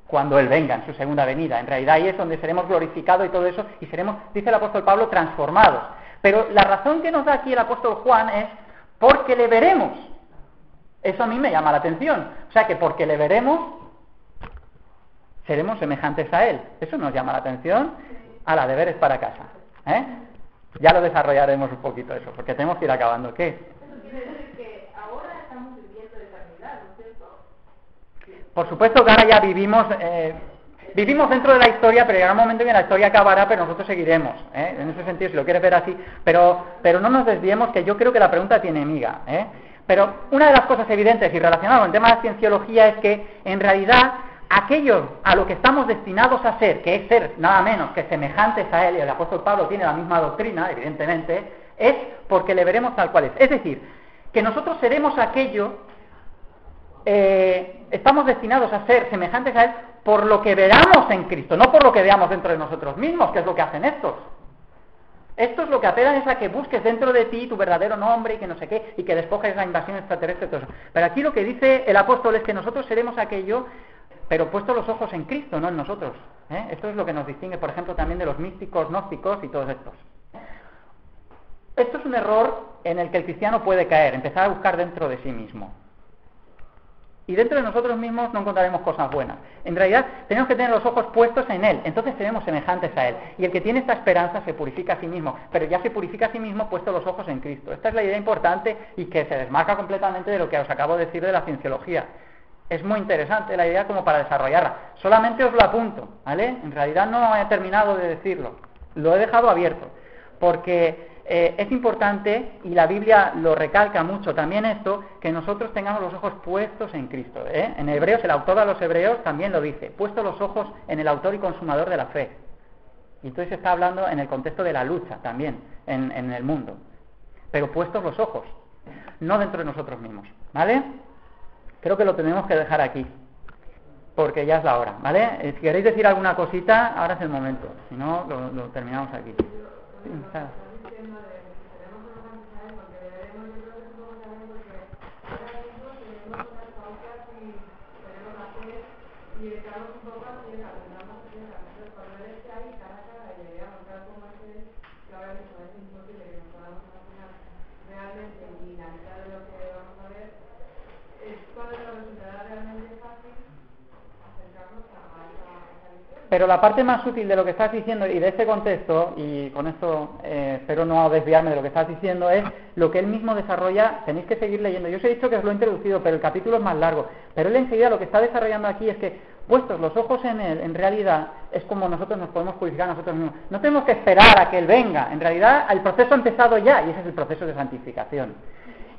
Cuando Él venga en su segunda venida. En realidad ahí es donde seremos glorificados y todo eso, y seremos, dice el apóstol Pablo, transformados. Pero la razón que nos da aquí el apóstol Juan es porque le veremos. Eso a mí me llama la atención. O sea que porque le veremos, seremos semejantes a Él. Eso nos llama la atención. A la deberes para casa. Ya lo desarrollaremos un poquito eso, porque tenemos que ir acabando. ¿Qué? Eso quiere decir que ahora estamos viviendo de eternidad, ¿no es cierto? Por supuesto que ahora ya vivimos dentro de la historia, pero llegará un momento en que la historia acabará, pero nosotros seguiremos, en ese sentido, si lo quieres ver así, pero no nos desviemos, que yo creo que la pregunta tiene miga, Pero una de las cosas evidentes y relacionadas con el tema de la cienciología es que, en realidad, aquello a lo que estamos destinados a ser, que es ser nada menos que semejantes a Él, y el apóstol Pablo tiene la misma doctrina, evidentemente, es porque le veremos tal cual es. Es decir, que nosotros seremos aquello, estamos destinados a ser semejantes a Él por lo que veamos en Cristo, no por lo que veamos dentro de nosotros mismos, que es lo que hacen estos. Estos lo que apelan es a que busques dentro de ti tu verdadero nombre y que no sé qué, y que despojes la invasión extraterrestre y todo eso. Pero aquí lo que dice el apóstol es que nosotros seremos aquello, pero puestos los ojos en Cristo, no en nosotros. Esto es lo que nos distingue, por ejemplo, también de los místicos, gnósticos y todos estos. Esto es un error en el que el cristiano puede caer, empezar a buscar dentro de sí mismo. Y dentro de nosotros mismos no encontraremos cosas buenas. En realidad tenemos que tener los ojos puestos en Él, entonces seremos semejantes a Él. Y el que tiene esta esperanza se purifica a sí mismo, pero ya se purifica a sí mismo puesto los ojos en Cristo. Esta es la idea importante y que se desmarca completamente de lo que os acabo de decir de la cienciología. Es muy interesante la idea como para desarrollarla. Solamente os lo apunto, ¿vale? En realidad no he terminado de decirlo. Lo he dejado abierto, porque es importante, y la Biblia lo recalca mucho también esto, que nosotros tengamos los ojos puestos en Cristo. En Hebreos, el autor de los Hebreos también lo dice, puestos los ojos en el autor y consumador de la fe. Y entonces está hablando en el contexto de la lucha también, en el mundo. Pero puestos los ojos, no dentro de nosotros mismos, ¿vale? Creo que lo tenemos que dejar aquí, porque ya es la hora, ¿vale? Si queréis decir alguna cosita, ahora es el momento, si no, lo terminamos aquí. Sí, claro. Y estamos un poco así, aprendamos que cuando él esté ahí cara a cara y le veamos tal como es él, que ahora mismo es imposible que nos podamos imaginar realmente ni la mitad de lo que vamos a ver, es cuando nos resultará realmente fácil acercarnos a esa visión. Pero la parte más útil de lo que estás diciendo y de este contexto, y con esto espero no desviarme de lo que estás diciendo, es lo que él mismo desarrolla. Tenéis que seguir leyendo. Yo os he dicho que os lo he introducido, pero el capítulo es más largo. Pero él enseguida lo que está desarrollando aquí es que, puestos los ojos en él, en realidad es como nosotros nos podemos purificar a nosotros mismos. No tenemos que esperar a que él venga. En realidad el proceso ha empezado ya, y ese es el proceso de santificación.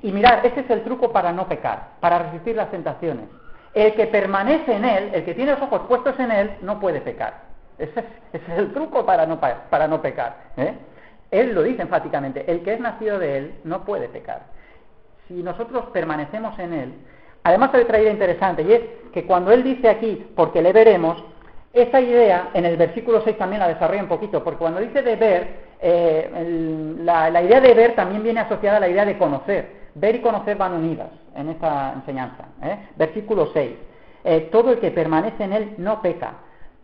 Y mirad, ese es el truco para no pecar, para resistir las tentaciones. El que permanece en él, el que tiene los ojos puestos en él, no puede pecar. Ese es el truco para no pecar. Él lo dice enfáticamente, el que es nacido de él no puede pecar. Si nosotros permanecemos en él, además hay otra idea interesante, y es que cuando él dice aquí, porque le veremos, esa idea en el versículo 6 también la desarrolla un poquito, porque cuando dice de ver, la idea de ver también viene asociada a la idea de conocer. Ver y conocer van unidas en esta enseñanza. Versículo 6. Todo el que permanece en él no peca.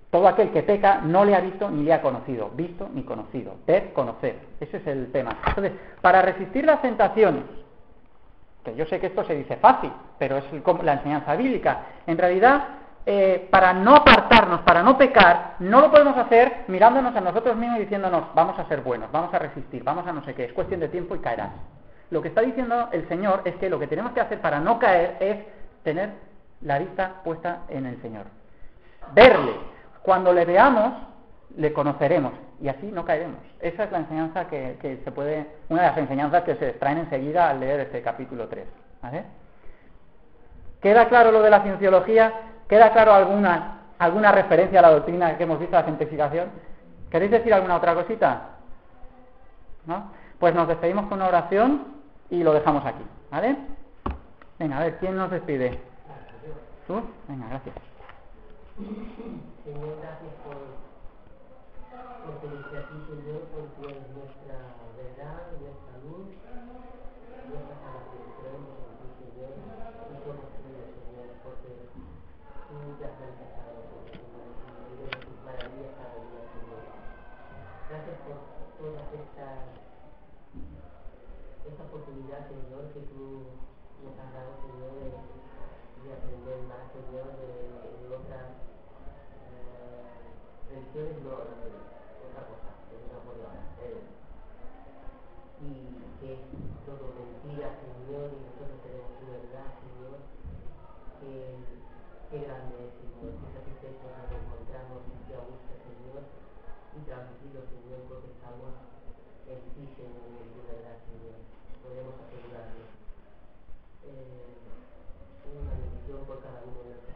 Todo aquel que peca no le ha visto ni le ha conocido. Visto ni conocido. Ver, conocer. Ese es el tema. Entonces, para resistir las tentaciones, que yo sé que esto se dice fácil, pero es la enseñanza bíblica. En realidad, para no apartarnos, para no pecar, no lo podemos hacer mirándonos a nosotros mismos y diciéndonos, vamos a ser buenos, vamos a resistir, vamos a no sé qué. Es cuestión de tiempo y caerás. Lo que está diciendo el Señor es que lo que tenemos que hacer para no caer es tener la vista puesta en el Señor. Verle. Cuando le veamos, le conoceremos y así no caeremos. Esa es la enseñanza que se puede, una de las enseñanzas que se extraen enseguida al leer este capítulo 3. ¿Vale? ¿Queda claro lo de la cienciología? ¿Queda claro alguna referencia a la doctrina que hemos visto, a la santificación? ¿Queréis decir alguna otra cosita? ¿No? Pues nos despedimos con una oración y lo dejamos aquí, ¿vale? Venga, a ver, ¿quién nos despide? ¿Tú? Venga, gracias. Señor, gracias por tenerte aquí, Señor, porque es nuestra verdad, nuestra luz, nuestra salvación. Creemos en ti, Señor, y somos tuyos, Señor, porque tú te has manifestado, Señor, y vemos tus maravillas cada día, Señor. Gracias por todas esta oportunidad, Señor, que tú nos has dado, Señor, de aprender más, Señor, de otras religiones, no, otra cosa, que no me acuerdo ahora. Y que es todo mentira, Señor, y nosotros tenemos tu verdad, Señor. Qué grande es, Señor, qué satisfechos nos encontramos y qué a gusto, Señor, y tranquilo, Señor, porque estamos en ti, Señor, y en tu verdad, Señor. Podemos asegurarlo. Una bendición por cada uno de nosotros.